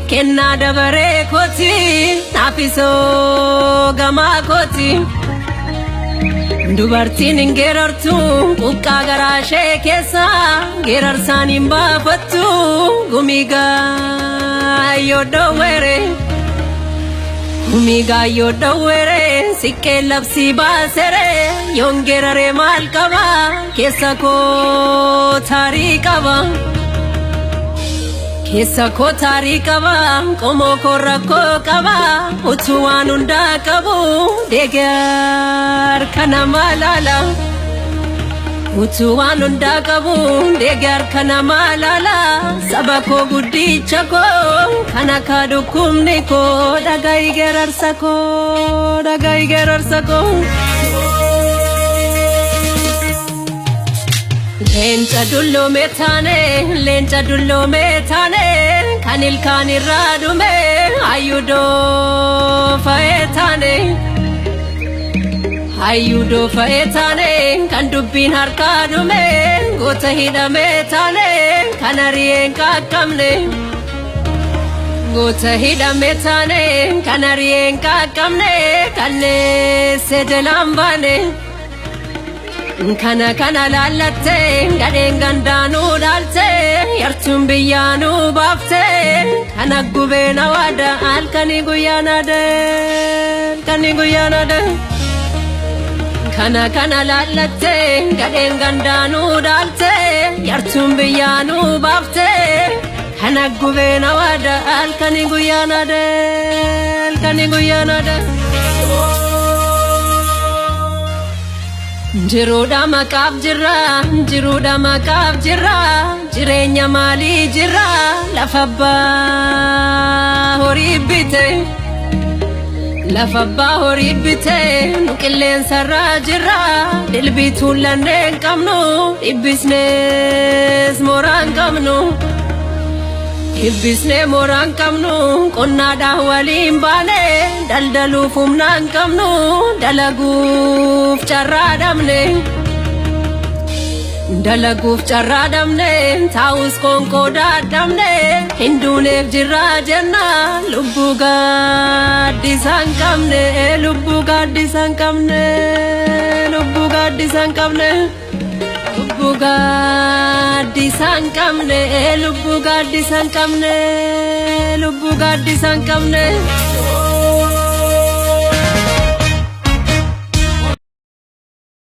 Kenna dabare koti, nafiso gama koti. Dubartiin ingerartu, ukka garashee keessa, gerarsaan hin baafattu, gumiga yodowere. Gumiga yodowere, sikkee labsi baasere, yongerare maal qaba, keessa koo taarii qaba. Keessa koo taarii qaba, qomoo koo rakkoo qaba, utuu waan hundaa qabu, deegar kana maalala. Utuu waan hundaa qabu, deegar kana maalala. Saba koo guddicha koo, kana kaa dhukkubni koo, dhaga'i geerarsa koo, dhaga'i geerarsa koo. Leenca dullo metane, kanil kanirra dume, ayudo faetane, kan dubbin harka dume, gota hida metane, kanarien kakamne. Gota hida metane, kanarien kakamne, kanne sedelambane. Kana lalatte, gadeen gandaanu dhaalte, yartuun biyyaanu baafte, kana gubeen hawaada, halkanii guyyaanaade, halkanii guyyaanaade. Kana lalatte, gadeen gandaanu dhaalte, yartuun biyyaanu baafte, kana gubeen hawaada, halkanii guyyaanaade, halkanii guyyaanaade. Jiruudha maqaaf jirra, jireenya maalii jirra, lafa abbaa horii bite, nu qilleensarra jirra, dilbituun lanneen qabnu, dhibbisnees mooraan qabnu. Hibbisnee mooraan qabnu, qonnaadhaan waliin baane, daldaluuf humnaan qabnu, dalaguuf carraa dhabne, taa'us konkoodaa dhabne, hinduuneef jirraa jenna, lubbuu gaaddisaan qabne, lubbuu gaaddisaan qabne, lubbuu gaaddisaan qabne. Lubbuu gaaddisaan qabne, lubbuu gaaddisaan qabne, lubbuu gaaddisaan qabne.